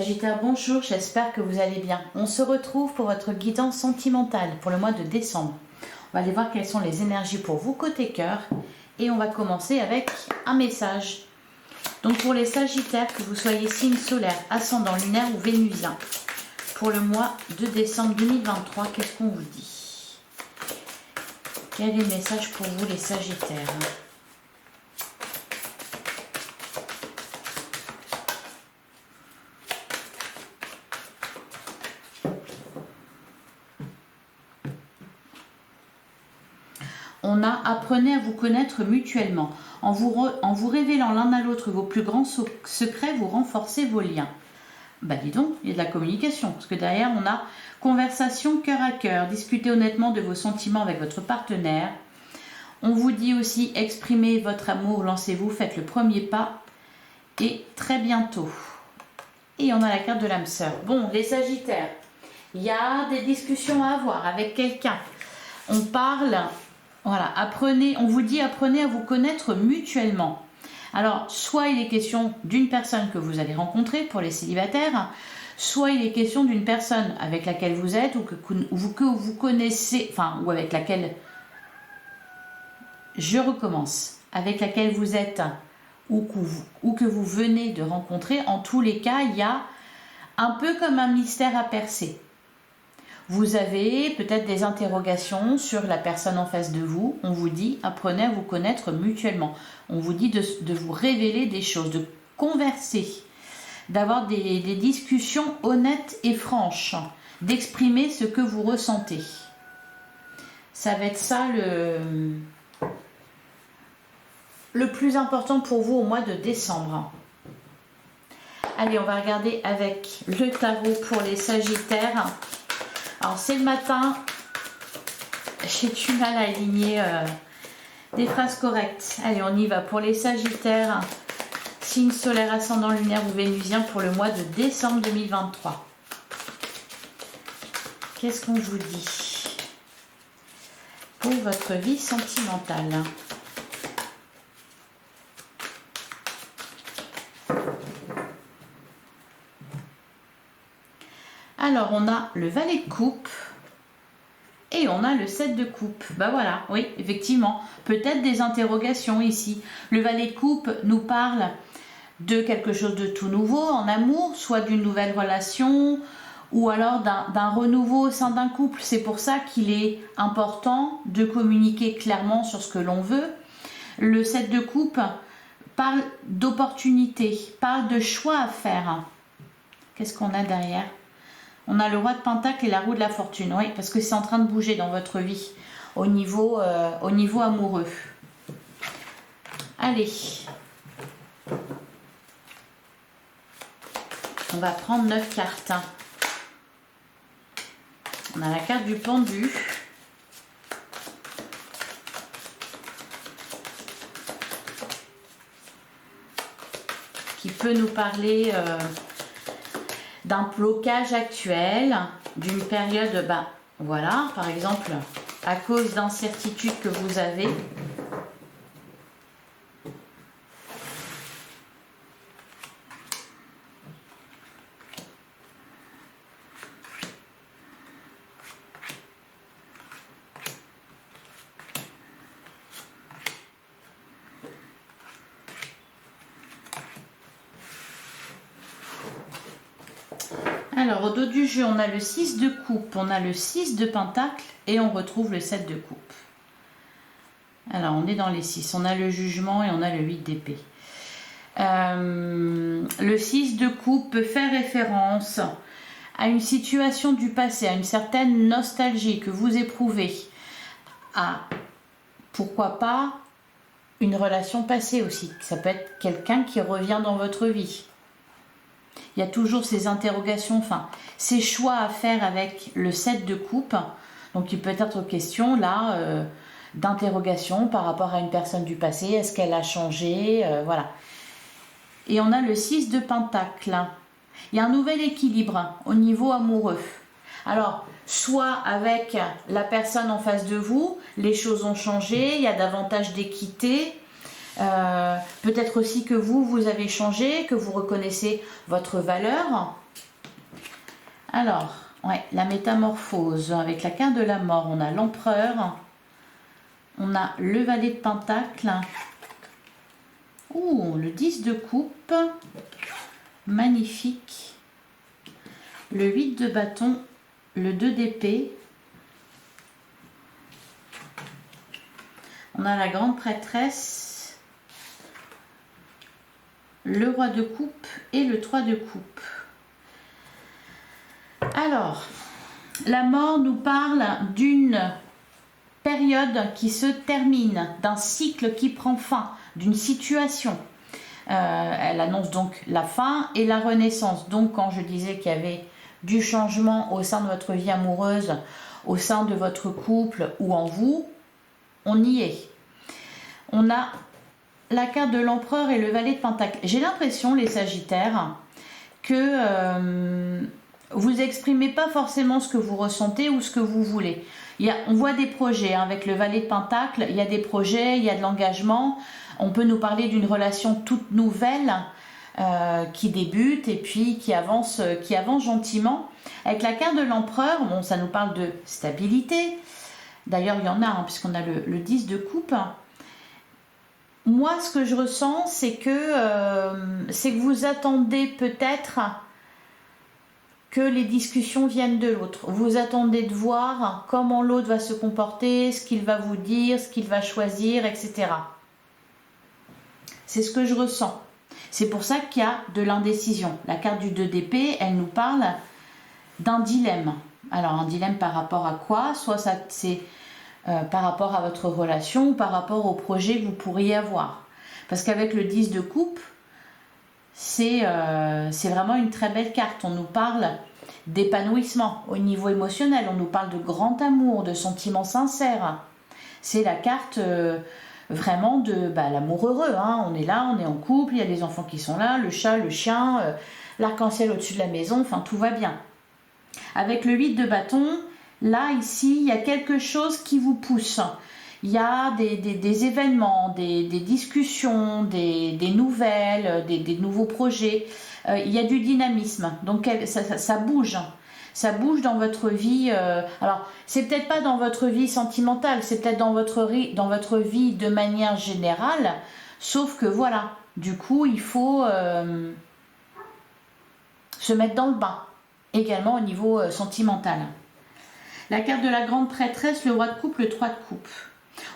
Sagittaire, bonjour, j'espère que vous allez bien. On se retrouve pour votre guidance sentimentale pour le mois de décembre. On va aller voir quelles sont les énergies pour vous côté cœur et on va commencer avec un message. Donc pour les Sagittaires, que vous soyez signe solaire, ascendant lunaire ou vénusien, pour le mois de décembre 2023, qu'est-ce qu'on vous dit? Quel est le message pour vous les Sagittaires? On a apprenez à vous connaître mutuellement. En vous révélant l'un à l'autre vos plus grands secrets, vous renforcez vos liens. Bah dis donc, il y a de la communication. Parce que derrière, on a conversation cœur à cœur. Discutez honnêtement de vos sentiments avec votre partenaire. On vous dit aussi exprimez votre amour, lancez-vous, faites le premier pas. Et très bientôt. Et on a la carte de l'âme sœur. Bon, les Sagittaires, il y a des discussions à avoir avec quelqu'un. On parle... Voilà, on vous dit apprenez à vous connaître mutuellement. Alors, soit il est question d'une personne que vous allez rencontrer pour les célibataires, soit il est question d'une personne avec laquelle vous êtes ou que vous connaissez, enfin, ou avec laquelle, je recommence, avec laquelle vous êtes ou que vous venez de rencontrer. En tous les cas, il y a un peu comme un mystère à percer. Vous avez peut-être des interrogations sur la personne en face de vous. On vous dit, apprenez à vous connaître mutuellement. On vous dit de vous révéler des choses, de converser, d'avoir des discussions honnêtes et franches, d'exprimer ce que vous ressentez. Ça va être ça le plus important pour vous au mois de décembre. Allez, on va regarder avec le tarot pour les Sagittaires. Alors c'est le matin, j'ai du mal à aligner des phrases correctes. Allez, on y va pour les Sagittaires, signe solaire, ascendant lunaire ou vénusien pour le mois de décembre 2023. Qu'est-ce qu'on vous dit pour votre vie sentimentale? Alors, on a le valet de coupe et on a le 7 de coupe. Ben voilà, oui, effectivement, peut-être des interrogations ici. Le valet de coupe nous parle de quelque chose de tout nouveau en amour, soit d'une nouvelle relation ou alors d'un renouveau au sein d'un couple. C'est pour ça qu'il est important de communiquer clairement sur ce que l'on veut. Le 7 de coupe parle d'opportunité, parle de choix à faire. Qu'est-ce qu'on a derrière ? On a le roi de Pentacle et la roue de la fortune. Oui, parce que c'est en train de bouger dans votre vie au niveau amoureux. Allez. On va prendre 9 cartes. On a la carte du pendu. Qui peut nous parler... d'un blocage actuel, d'une période, voilà, par exemple, à cause d'incertitudes que vous avez. Alors, au dos du jeu, on a le 6 de coupe, on a le 6 de pentacle et on retrouve le 7 de coupe. Alors, on est dans les 6. On a le jugement et on a le 8 d'épée. Le 6 de coupe peut faire référence à une situation du passé, à une certaine nostalgie que vous éprouvez, à, pourquoi pas, une relation passée aussi. Ça peut être quelqu'un qui revient dans votre vie. Il y a toujours ces interrogations, enfin, ces choix à faire avec le 7 de coupe. Donc, il peut être question, là, d'interrogation par rapport à une personne du passé. Est-ce qu'elle a changé? Voilà. Et on a le 6 de pentacle. Il y a un nouvel équilibre au niveau amoureux. Alors, soit avec la personne en face de vous, les choses ont changé, il y a davantage d'équité. Peut-être aussi que vous avez changé, que vous reconnaissez votre valeur. Alors, ouais, la métamorphose. Avec la carte de la mort, on a l'empereur. On a le valet de pentacle. Ouh, le 10 de coupe. Magnifique. Le 8 de bâton. Le 2 d'épée. On a la grande prêtresse. Le roi de coupe et le 3 de coupe. Alors, la mort nous parle d'une période qui se termine, d'un cycle qui prend fin, d'une situation. Elle annonce donc la fin et la renaissance. Donc quand je disais qu'il y avait du changement au sein de votre vie amoureuse, au sein de votre couple ou en vous, on y est. On a la carte de l'empereur et le valet de pentacle. J'ai l'impression, les sagittaires, que vous n'exprimez pas forcément ce que vous ressentez ou ce que vous voulez. On voit des projets, hein, avec le valet de pentacle, il y a des projets, il y a de l'engagement. On peut nous parler d'une relation toute nouvelle qui débute et puis qui avance gentiment. Avec la carte de l'empereur, bon, ça nous parle de stabilité. D'ailleurs, il y en a, hein, puisqu'on a le 10 de coupe. Moi, ce que je ressens, c'est que vous attendez peut-être que les discussions viennent de l'autre. Vous attendez de voir comment l'autre va se comporter, ce qu'il va vous dire, ce qu'il va choisir, etc. C'est ce que je ressens. C'est pour ça qu'il y a de l'indécision. La carte du 2 d'épée, elle nous parle d'un dilemme. Alors, un dilemme par rapport à quoi? Soit c'est par rapport à votre relation ou par rapport au projet que vous pourriez avoir. Parce qu'avec le 10 de coupe, c'est vraiment une très belle carte. On nous parle d'épanouissement au niveau émotionnel, on nous parle de grand amour, de sentiments sincères. C'est la carte vraiment de l'amour heureux, hein. On est là, on est en couple, il y a des enfants qui sont là, le chat, le chien, l'arc-en-ciel au-dessus de la maison, enfin tout va bien. Avec le 8 de bâton, là, ici, il y a quelque chose qui vous pousse. Il y a des événements, des discussions, des nouvelles, des nouveaux projets. Il y a du dynamisme. Donc, ça bouge. Ça bouge dans votre vie. Alors, c'est peut-être pas dans votre vie sentimentale, c'est peut-être dans votre vie de manière générale. Sauf que voilà, du coup, il faut se mettre dans le bain. Également au niveau sentimental. La carte de la grande prêtresse, le roi de coupe, le 3 de coupe.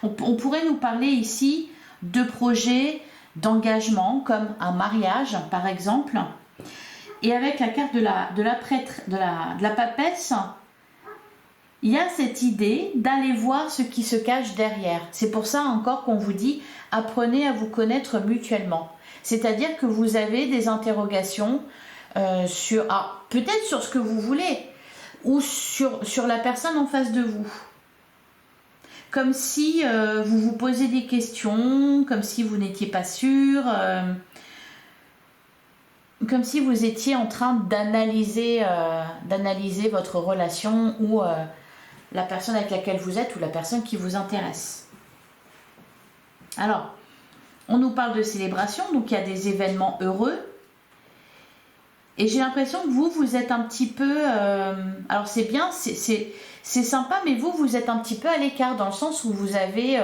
On pourrait nous parler ici de projets d'engagement comme un mariage par exemple. Et avec la carte de la papesse, il y a cette idée d'aller voir ce qui se cache derrière. C'est pour ça encore qu'on vous dit apprenez à vous connaître mutuellement. C'est-à-dire que vous avez des interrogations peut-être sur ce que vous voulez ou sur la personne en face de vous. Comme si vous vous posez des questions, comme si vous n'étiez pas sûr, comme si vous étiez en train d'analyser votre relation ou la personne avec laquelle vous êtes ou la personne qui vous intéresse. Alors, on nous parle de célébration, donc il y a des événements heureux. Et j'ai l'impression que vous êtes un petit peu... alors c'est bien, c'est sympa, mais vous êtes un petit peu à l'écart, dans le sens où vous avez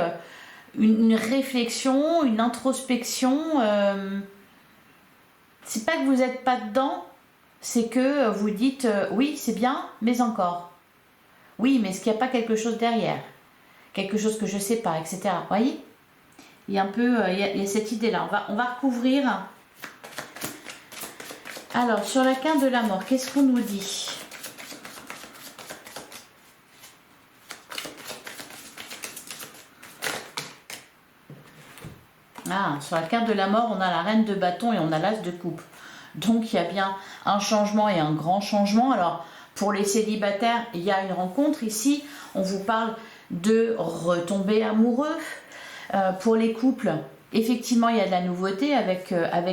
une réflexion, une introspection. C'est pas que vous n'êtes pas dedans, c'est que vous dites oui, c'est bien, mais encore. Oui, mais est-ce qu'il n'y a pas quelque chose derrière? Quelque chose que je ne sais pas, etc. Vous voyez? Il y a un peu il y a cette idée-là. On va recouvrir... Alors, sur la carte de la mort, qu'est-ce qu'on nous dit? Sur la carte de la mort, on a la reine de bâton et on a l'as de coupe. Donc, il y a bien un changement et un grand changement. Alors, pour les célibataires, il y a une rencontre ici. On vous parle de retomber amoureux. Pour les couples, effectivement, il y a de la nouveauté avec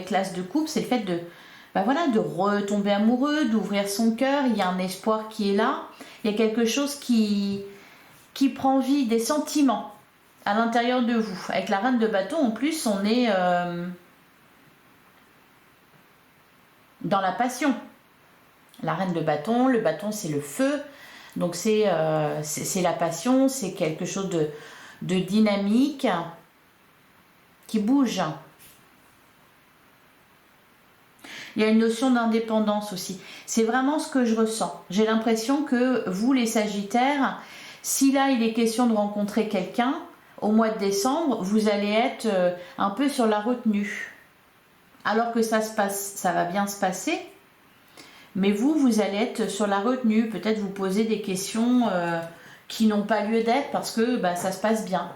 l'as de coupe. C'est le fait de retomber amoureux, d'ouvrir son cœur. Il y a un espoir qui est là. Il y a quelque chose qui prend vie, des sentiments à l'intérieur de vous. Avec la reine de bâton, en plus, on est dans la passion. La reine de bâton, le bâton c'est le feu, donc c'est la passion, c'est quelque chose de dynamique qui bouge. Il y a une notion d'indépendance aussi. C'est vraiment ce que je ressens. J'ai l'impression que vous, les Sagittaires, si là il est question de rencontrer quelqu'un, au mois de décembre, vous allez être un peu sur la retenue. Alors que ça va bien se passer, mais vous allez être sur la retenue. Peut-être vous poser des questions qui n'ont pas lieu d'être parce que ça se passe bien.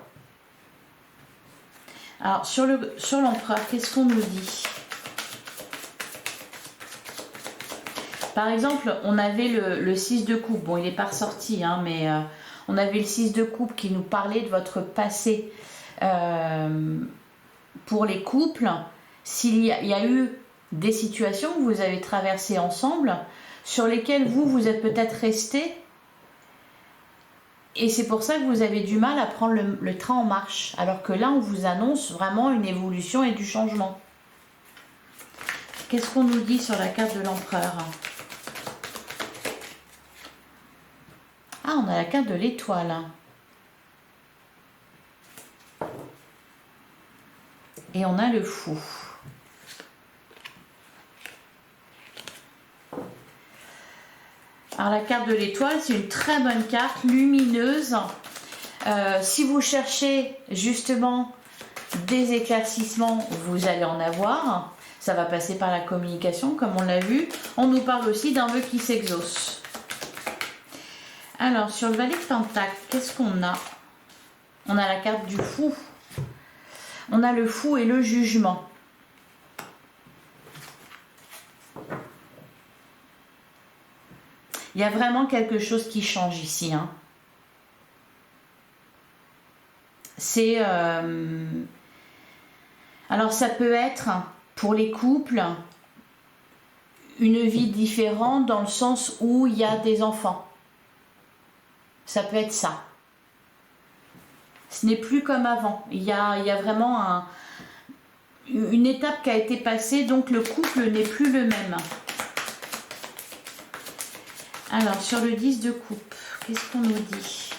Alors, sur l'empereur, qu'est-ce qu'on nous dit? Par exemple, on avait le 6 de coupe. Bon, il n'est pas ressorti, hein, mais on avait le 6 de coupe qui nous parlait de votre passé pour les couples. S'il y a eu des situations que vous avez traversées ensemble, sur lesquelles vous êtes peut-être restés, et c'est pour ça que vous avez du mal à prendre le train en marche, alors que là, on vous annonce vraiment une évolution et du changement. Qu'est-ce qu'on nous dit sur la carte de l'empereur? Ah, on a la carte de l'étoile. Et on a le fou. Alors la carte de l'étoile, c'est une très bonne carte, lumineuse. Si vous cherchez justement des éclaircissements, vous allez en avoir. Ça va passer par la communication, comme on l'a vu. On nous parle aussi d'un vœu qui s'exauce. Alors, sur le valet de Pentacle, qu'est-ce qu'on a? On a la carte du fou. On a le fou et le jugement. Il y a vraiment quelque chose qui change ici. Hein. C'est... Alors, ça peut être, pour les couples, une vie différente dans le sens où il y a des enfants. Ça peut être ça. Ce n'est plus comme avant. Il y a vraiment une étape qui a été passée, donc le couple n'est plus le même. Alors, sur le 10 de coupe, qu'est-ce qu'on nous dit?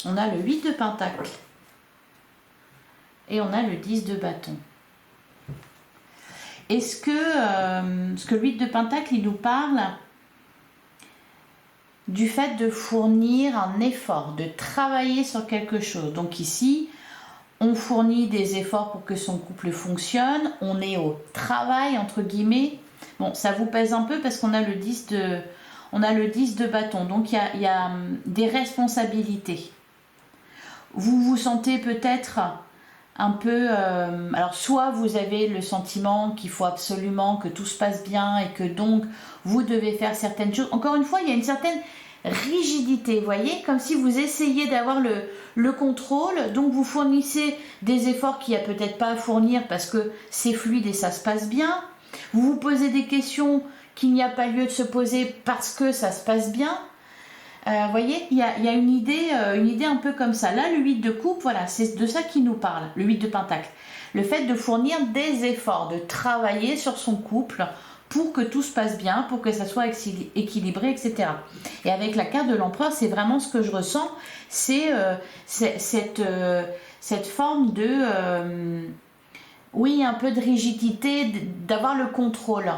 On a le 8 de pentacle. Et on a le 10 de bâton. Est-ce que le 8 de pentacle, il nous parle du fait de fournir un effort, de travailler sur quelque chose. Donc ici, on fournit des efforts pour que son couple fonctionne, on est au travail, entre guillemets. Bon, ça vous pèse un peu parce qu'on a le 10 de bâton, donc il y a des responsabilités. Vous vous sentez peut-être un peu... alors, soit vous avez le sentiment qu'il faut absolument que tout se passe bien et que donc vous devez faire certaines choses. Encore une fois, il y a une certaine rigidité, vous voyez, comme si vous essayez d'avoir le contrôle, donc vous fournissez des efforts qu'il n'y a peut-être pas à fournir parce que c'est fluide et ça se passe bien. Vous vous posez des questions qu'il n'y a pas lieu de se poser parce que ça se passe bien. Vous voyez, il y a une idée un peu comme ça. Là, le 8 de coupe, voilà, c'est de ça qu'il nous parle, le 8 de pentacle. Le fait de fournir des efforts, de travailler sur son couple pour que tout se passe bien, pour que ça soit équilibré, etc. Et avec la carte de l'empereur, c'est vraiment ce que je ressens, c'est cette forme de... oui, un peu de rigidité, d'avoir le contrôle,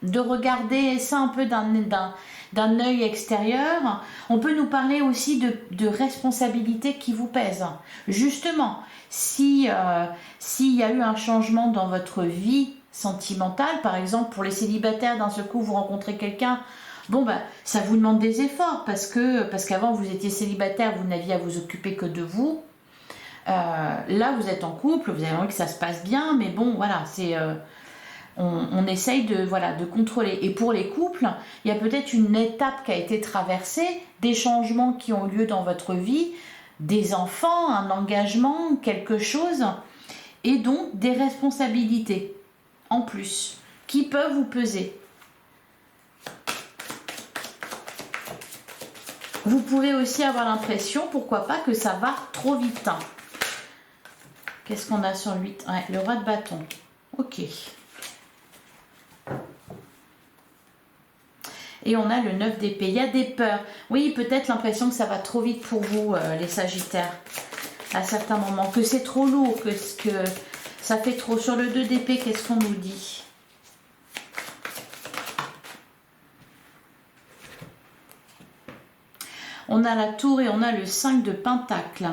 de regarder ça un peu d'un œil extérieur. On peut nous parler aussi de responsabilités qui vous pèsent. Justement, s'il y a eu un changement dans votre vie sentimentale, par exemple pour les célibataires, d'un seul coup vous rencontrez quelqu'un, bon ça vous demande des efforts parce qu'avant vous étiez célibataire, vous n'aviez à vous occuper que de vous. Là vous êtes en couple, vous avez envie que ça se passe bien, mais bon voilà, c'est... on essaye de contrôler. Et pour les couples, il y a peut-être une étape qui a été traversée, des changements qui ont lieu dans votre vie, des enfants, un engagement, quelque chose, et donc des responsabilités en plus qui peuvent vous peser. Vous pouvez aussi avoir l'impression, pourquoi pas, que ça va trop vite. Qu'est-ce qu'on a sur le 8 ? Ouais, le roi de bâton. Ok. Et on a le 9 d'épée. Il y a des peurs. Oui, peut-être l'impression que ça va trop vite pour vous, les Sagittaires. À certains moments. Que c'est trop lourd, que ça fait trop. Sur le 2 d'épée, qu'est-ce qu'on nous dit? On a la tour et on a le 5 de pentacle.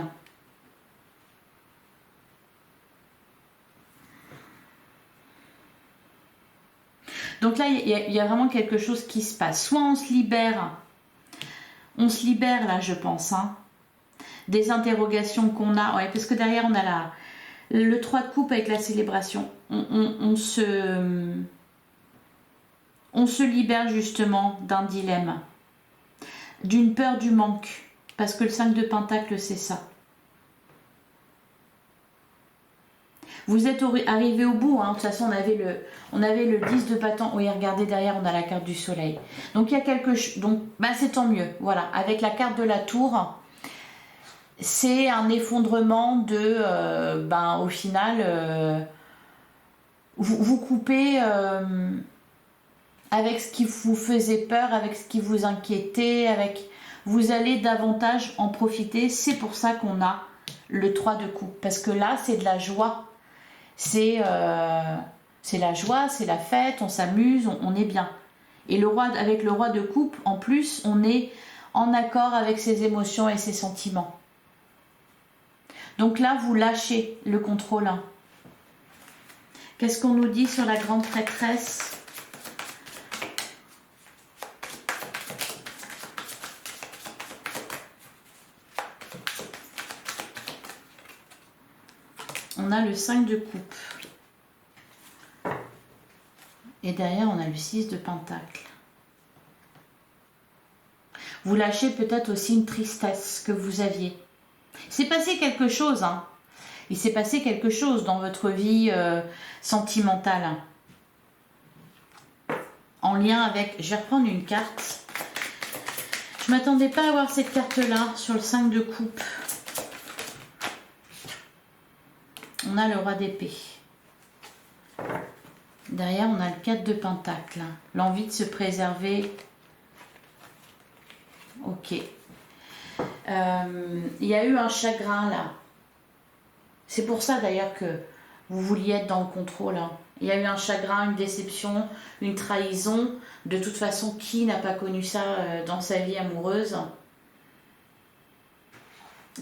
Donc là, il y a vraiment quelque chose qui se passe. Soit on se libère là, je pense, hein, des interrogations qu'on a. Ouais, parce que derrière, on a le 3 de coupe avec la célébration. On se libère justement d'un dilemme, d'une peur du manque. Parce que le 5 de pentacle, c'est ça. Vous êtes arrivé au bout, hein. De toute façon on avait le 10 de bâton. Oui, regardez derrière, on a la carte du soleil. Donc il y a quelque chose, donc bah, c'est tant mieux. Voilà, avec la carte de la tour, c'est un effondrement de, au final, vous coupez avec ce qui vous faisait peur, avec ce qui vous inquiétait, vous allez davantage en profiter. C'est pour ça qu'on a le 3 de coupe, parce que là, c'est de la joie. C'est la joie, c'est la fête, on s'amuse, on est bien. Et avec le roi de coupe, en plus, on est en accord avec ses émotions et ses sentiments. Donc là, vous lâchez le contrôle. Qu'est-ce qu'on nous dit sur la grande prêtresse? On a le 5 de coupe. Et derrière, on a le 6 de pentacle. Vous lâchez peut-être aussi une tristesse que vous aviez. Il s'est passé quelque chose, hein. Il s'est passé quelque chose dans votre vie sentimentale. En lien avec... Je vais reprendre une carte. Je ne m'attendais pas à avoir cette carte-là sur le 5 de coupe. On a le roi d'épée. Derrière, on a le 4 de pentacle. L'envie de se préserver. Ok. Il y a eu un chagrin là. C'est pour ça d'ailleurs que vous vouliez être dans le contrôle. Hein. Il y a eu un chagrin, une déception, une trahison. De toute façon, qui n'a pas connu ça dans sa vie amoureuse?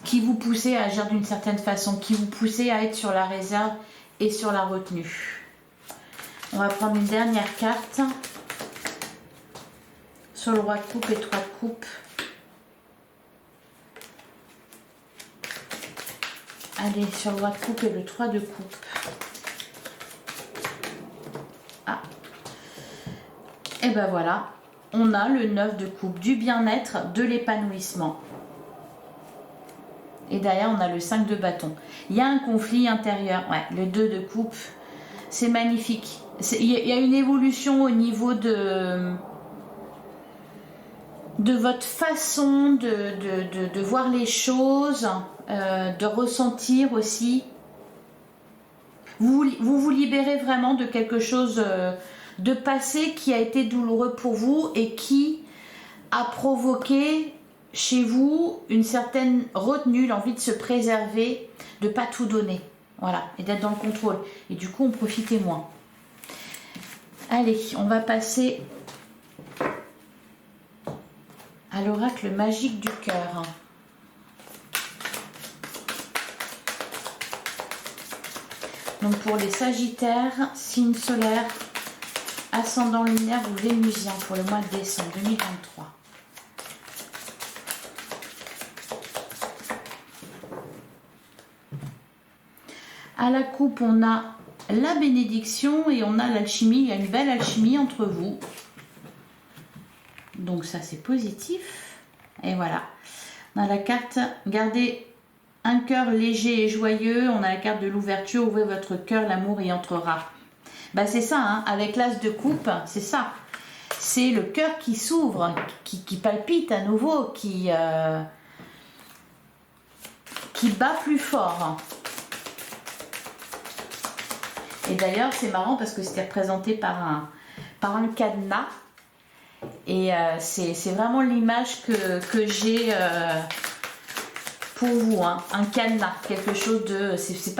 Qui vous poussait à agir d'une certaine façon, qui vous poussait à être sur la réserve et sur la retenue. On va prendre une dernière carte. Sur le roi de coupe et 3 de coupe. Allez, sur le roi de coupe et le 3 de coupe. Ah. Et ben voilà, on a le 9 de coupe, du bien-être, de l'épanouissement. Et derrière, on a le 5 de bâton. Il y a un conflit intérieur. Ouais, le 2 de coupe, c'est magnifique. Il y a une évolution au niveau de votre façon de voir les choses, de ressentir aussi. Vous libérez vraiment de quelque chose de passé qui a été douloureux pour vous et qui a provoqué chez vous une certaine retenue, l'envie de se préserver, de ne pas tout donner. Voilà, et d'être dans le contrôle. Et du coup, on profitait moins. Allez, on va passer à l'oracle magique du cœur. Donc pour les Sagittaires, signe solaire, ascendant lunaire ou vénusien pour le mois de décembre 2023. À la coupe, on a la bénédiction et on a l'alchimie. Il y a une belle alchimie entre vous. Donc ça, c'est positif. Et voilà. On a la carte, gardez un cœur léger et joyeux. On a la carte de l'ouverture, ouvrez votre cœur, l'amour y entrera. Bah c'est ça, hein, avec l'as de coupe, c'est ça. C'est le cœur qui s'ouvre, qui palpite à nouveau, qui bat plus fort. Et d'ailleurs, c'est marrant parce que c'était représenté par un cadenas. Et c'est vraiment l'image que j'ai pour vous, hein. Un cadenas, quelque chose de... C'est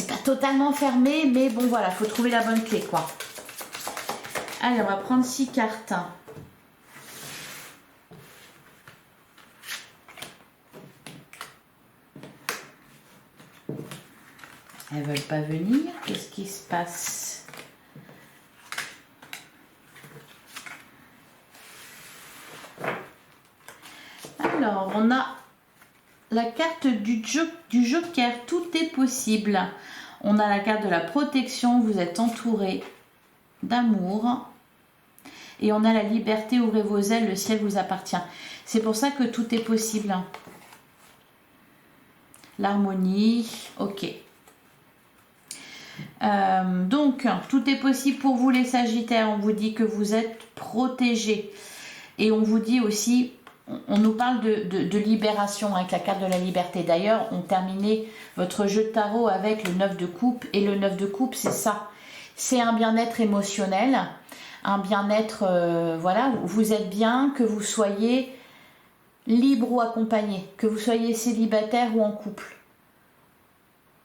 pas totalement fermé, mais bon voilà, il faut trouver la bonne clé, quoi. Allez, on va prendre 6 cartes. Elles veulent pas venir. Qu'est-ce qui se passe? Alors, on a la carte du Joker. Tout est possible. On a la carte de la protection. Vous êtes entouré d'amour. Et on a la liberté. Ouvrez vos ailes. Le ciel vous appartient. C'est pour ça que tout est possible. L'harmonie. Ok. Donc, tout est possible pour vous les Sagittaires. On vous dit que vous êtes protégés. Et on vous dit aussi, on nous parle de libération avec la carte de la liberté. D'ailleurs, on terminait votre jeu de tarot avec le 9 de coupe. Et le 9 de coupe, c'est ça. C'est un bien-être émotionnel. Un bien-être, voilà, vous êtes bien, que vous soyez libre ou accompagné. Que vous soyez célibataire ou en couple.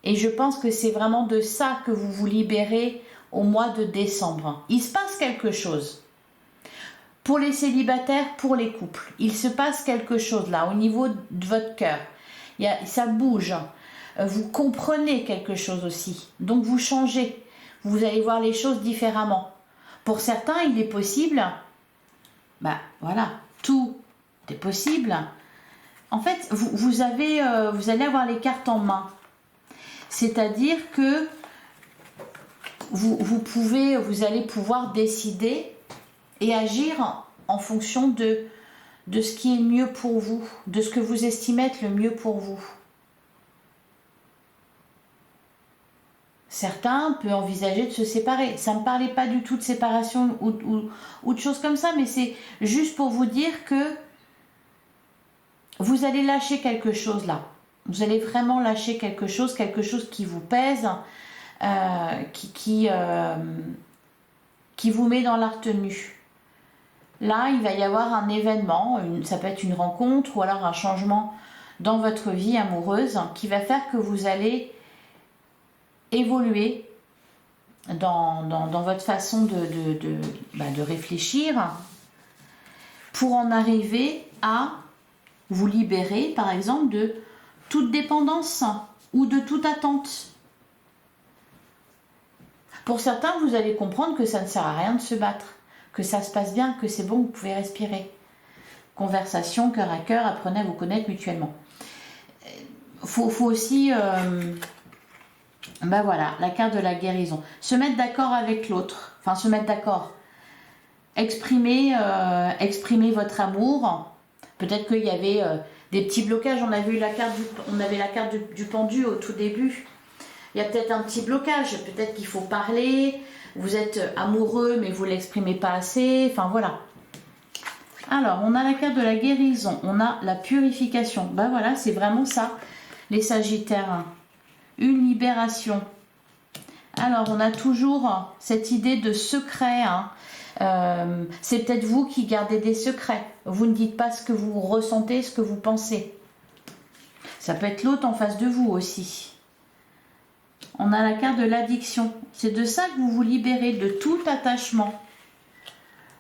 Et je pense que c'est vraiment de ça que vous vous libérez au mois de décembre. Il se passe quelque chose. Pour les célibataires, pour les couples, il se passe quelque chose là, au niveau de votre cœur. Ça bouge. Vous comprenez quelque chose aussi. Donc vous changez. Vous allez voir les choses différemment. Pour certains, il est possible. Bah voilà, tout est possible. En fait, vous allez avoir les cartes en main. C'est-à-dire que vous allez pouvoir décider et agir en fonction de ce qui est mieux pour vous, de ce que vous estimez être le mieux pour vous. Certains peuvent envisager de se séparer. Ça ne me parlait pas du tout de séparation ou de choses comme ça, mais c'est juste pour vous dire que vous allez lâcher quelque chose là. Vous allez vraiment lâcher quelque chose qui vous pèse, qui vous met dans la retenue. Là, il va y avoir un événement, ça peut être une rencontre ou alors un changement dans votre vie amoureuse qui va faire que vous allez évoluer dans votre façon de réfléchir pour en arriver à vous libérer, par exemple, de toute dépendance ou de toute attente. Pour certains, vous allez comprendre que ça ne sert à rien de se battre, que ça se passe bien, que c'est bon, vous pouvez respirer. Conversation, cœur à cœur, apprenez à vous connaître mutuellement. Faut aussi, ben voilà, la carte de la guérison. Se mettre d'accord avec l'autre, enfin se mettre d'accord. Exprimer votre amour. Peut-être qu'il y avait des petits blocages. On avait la carte du pendu au tout début. Il y a peut-être un petit blocage. Peut-être qu'il faut parler. Vous êtes amoureux, mais vous ne l'exprimez pas assez. Enfin, voilà. Alors, on a la carte de la guérison. On a la purification. Ben voilà, c'est vraiment ça, les Sagittaires. Une libération. Alors, on a toujours cette idée de secret, hein. C'est peut-être vous qui gardez des secrets. Vous ne dites pas ce que vous ressentez, ce que vous pensez. Ça peut être l'autre en face de vous aussi. On a la carte de l'addiction. C'est de ça que vous vous libérez, de tout attachement.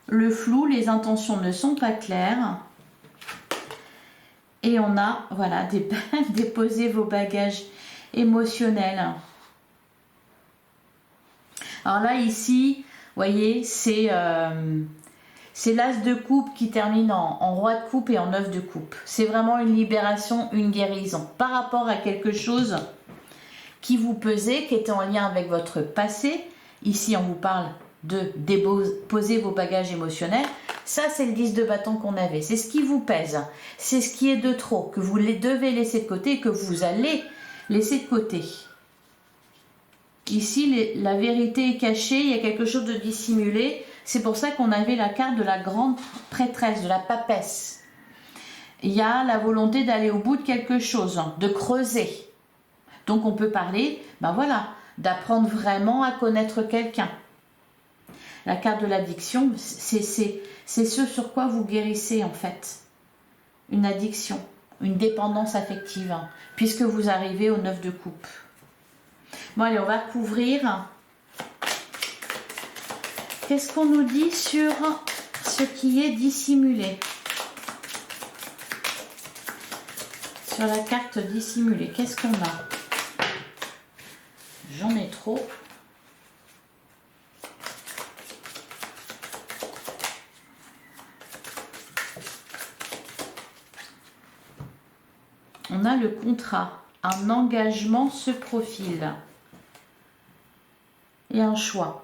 Le flou, les intentions ne sont pas claires. Et on a, voilà, déposé vos bagages émotionnels. Alors là, ici, vous voyez, c'est l'as de coupe qui termine en roi de coupe et en 9 de coupe. C'est vraiment une libération, une guérison par rapport à quelque chose qui vous pesait, qui était en lien avec votre passé. Ici, on vous parle de déposer vos bagages émotionnels. Ça, c'est le 10 de bâton qu'on avait. C'est ce qui vous pèse. C'est ce qui est de trop, que vous devez laisser de côté et que vous allez laisser de côté. Ici, la vérité est cachée, il y a quelque chose de dissimulé. C'est pour ça qu'on avait la carte de la grande prêtresse, de la papesse. Il y a la volonté d'aller au bout de quelque chose, de creuser. Donc on peut parler, ben voilà, d'apprendre vraiment à connaître quelqu'un. La carte de l'addiction, c'est ce sur quoi vous guérissez en fait. Une addiction, une dépendance affective, hein, puisque vous arrivez au 9 de coupe. Bon allez, on va couvrir. Qu'est-ce qu'on nous dit sur ce qui est dissimulé? Sur la carte dissimulée, qu'est-ce qu'on a? J'en ai trop. On a le contrat. Un engagement se profile. Et un choix.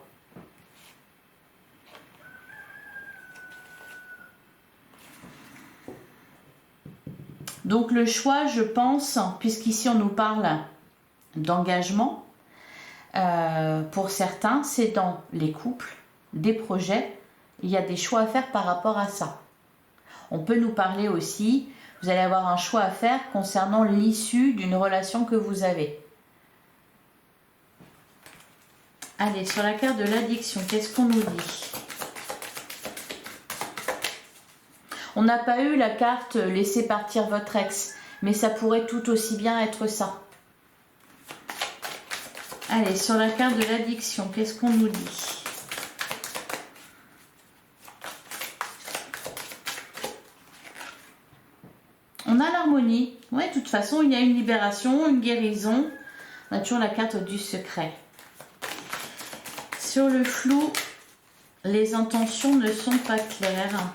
Donc le choix, je pense, puisqu'ici on nous parle d'engagement, pour certains, c'est dans les couples, des projets, il y a des choix à faire par rapport à ça. On peut nous parler aussi, vous allez avoir un choix à faire concernant l'issue d'une relation que vous avez. Allez, sur la carte de l'addiction, qu'est-ce qu'on nous dit? On n'a pas eu la carte laissez partir votre ex, mais ça pourrait tout aussi bien être ça. Allez, sur la carte de l'addiction, qu'est-ce qu'on nous dit? On a l'harmonie. Ouais, de toute façon, il y a une libération, une guérison. On a toujours la carte du secret. Sur le flou, les intentions ne sont pas claires.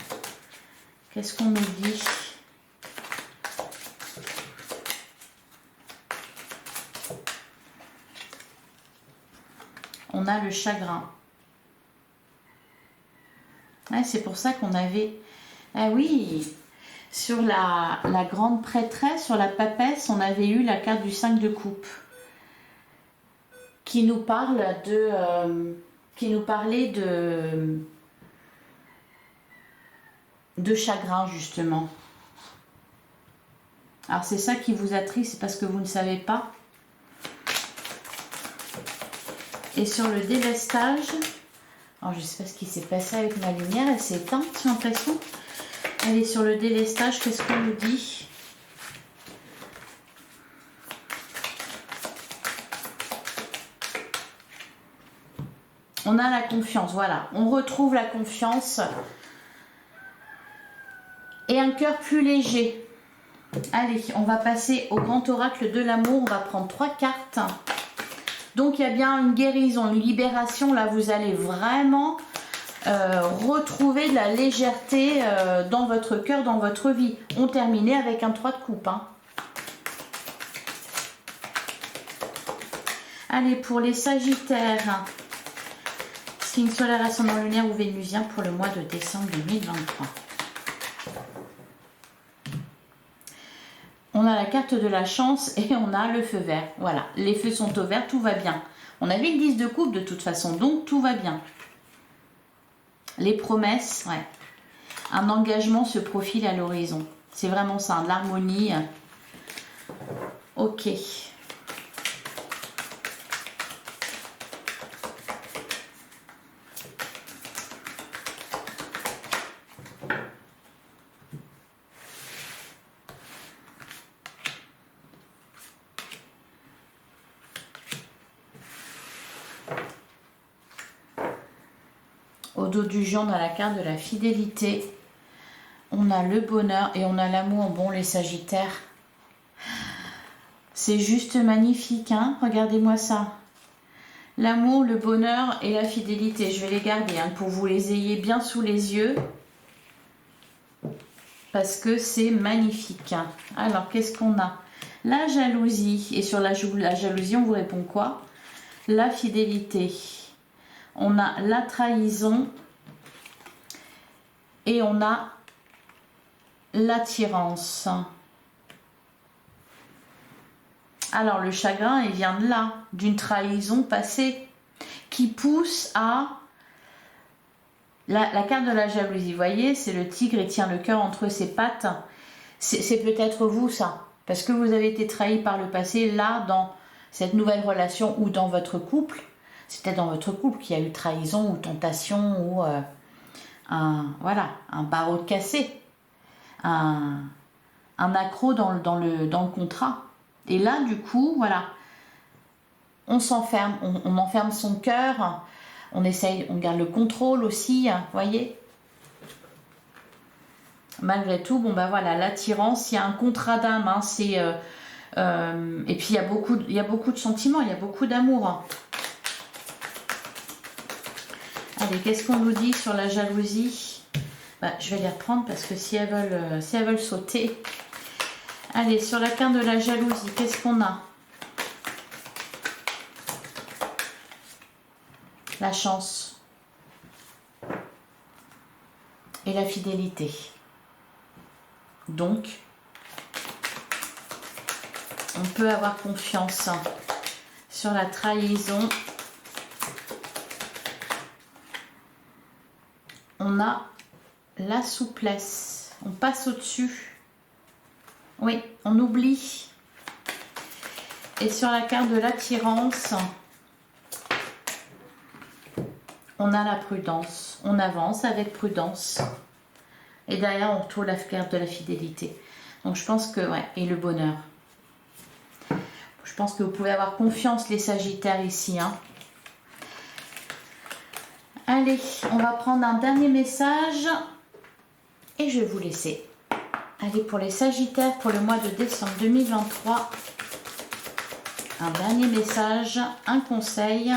Qu'est-ce qu'on nous dit? On a le chagrin. Ouais, c'est pour ça qu'on avait... Ah oui, sur la grande prêtresse, sur la papesse, on avait eu la carte du 5 de coupe. Qui nous parle de... qui nous parlait de chagrin, justement. Alors, c'est ça qui vous attriste, c'est parce que vous ne savez pas. Et sur le délestage, alors je ne sais pas ce qui s'est passé avec ma lumière, elle s'est éteinte, j'ai l'impression. Allez, sur le délestage, qu'est-ce qu'on nous dit? On a la confiance, voilà. On retrouve la confiance. Et un cœur plus léger. Allez, on va passer au grand oracle de l'amour. On va prendre 3 cartes. Donc, il y a bien une guérison, une libération. Là, vous allez vraiment retrouver de la légèreté dans votre cœur, dans votre vie. On terminait avec un 3 de coupe. Hein. Allez, pour les sagittaires. Signe solaire, ascendant lunaire ou vénusien pour le mois de décembre 2023. On a la carte de la chance et on a le feu vert. Voilà, les feux sont au vert, tout va bien. On avait le 10 de coupe de toute façon, donc tout va bien. Les promesses, ouais. Un engagement se profile à l'horizon. C'est vraiment ça, de l'harmonie. Ok. Au dos du jeu, on a la carte de la fidélité. On a le bonheur et on a l'amour. Bon, les sagittaires. C'est juste magnifique, hein. Regardez-moi ça. L'amour, le bonheur et la fidélité. Je vais les garder hein, pour que vous les ayez bien sous les yeux. Parce que c'est magnifique. Hein. Alors, qu'est-ce qu'on a? La jalousie. Et sur la jalousie, on vous répond quoi? La fidélité. On a la trahison et on a l'attirance. Alors le chagrin, il vient de là, d'une trahison passée qui pousse à la carte de la jalousie. Vous voyez, c'est le tigre, il tient le cœur entre ses pattes. C'est peut-être vous ça, parce que vous avez été trahi par le passé, là, dans cette nouvelle relation ou dans votre couple. C'est peut-être dans votre couple qu'il y a eu trahison ou tentation ou voilà, un barreau cassé, un accroc dans le contrat. Et là, du coup, voilà, on s'enferme, on enferme son cœur, on essaye, on garde le contrôle aussi, vous voyez. Malgré tout, bon ben voilà, l'attirance, il y a un contrat d'âme, hein, c'est et puis il y a beaucoup de sentiments, il y a beaucoup d'amour. Hein. Allez, qu'est-ce qu'on nous dit sur la jalousie? Bah, je vais les reprendre parce que si elles veulent sauter. Allez, sur la carte de la jalousie, qu'est-ce qu'on a? La chance et la fidélité. Donc, on peut avoir confiance sur la trahison. On a la souplesse. On passe au-dessus. Oui, on oublie. Et sur la carte de l'attirance, on a la prudence. On avance avec prudence. Et derrière, on retrouve la carte de la fidélité. Donc, je pense que, ouais, et le bonheur. Je pense que vous pouvez avoir confiance, les Sagittaires, ici. Hein. Allez, on va prendre un dernier message. Et je vais vous laisser. Allez, pour les Sagittaires, pour le mois de décembre 2023. Un dernier message, un conseil.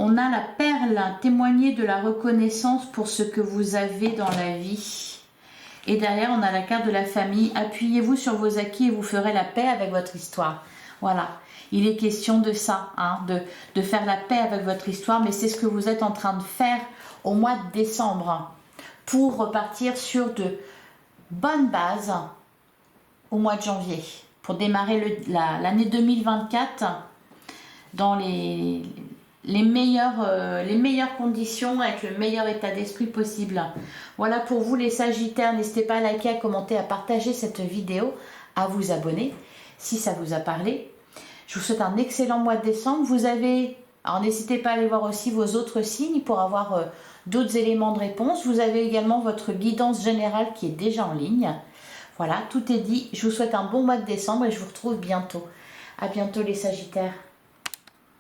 On a la perle, témoigner de la reconnaissance pour ce que vous avez dans la vie. Et derrière, on a la carte de la famille. Appuyez-vous sur vos acquis et vous ferez la paix avec votre histoire. Voilà, il est question de ça, hein, de faire la paix avec votre histoire. Mais c'est ce que vous êtes en train de faire au mois de décembre pour repartir sur de bonnes bases au mois de janvier. Pour démarrer l'année 2024 dans les meilleures conditions, avec le meilleur état d'esprit possible. Voilà pour vous les Sagittaires. N'hésitez pas à liker, à commenter, à partager cette vidéo, à vous abonner si ça vous a parlé. Je vous souhaite un excellent mois de décembre. Alors n'hésitez pas à aller voir aussi vos autres signes pour avoir d'autres éléments de réponse. Vous avez également votre guidance générale qui est déjà en ligne. Voilà, tout est dit. Je vous souhaite un bon mois de décembre et je vous retrouve bientôt. À bientôt les Sagittaires.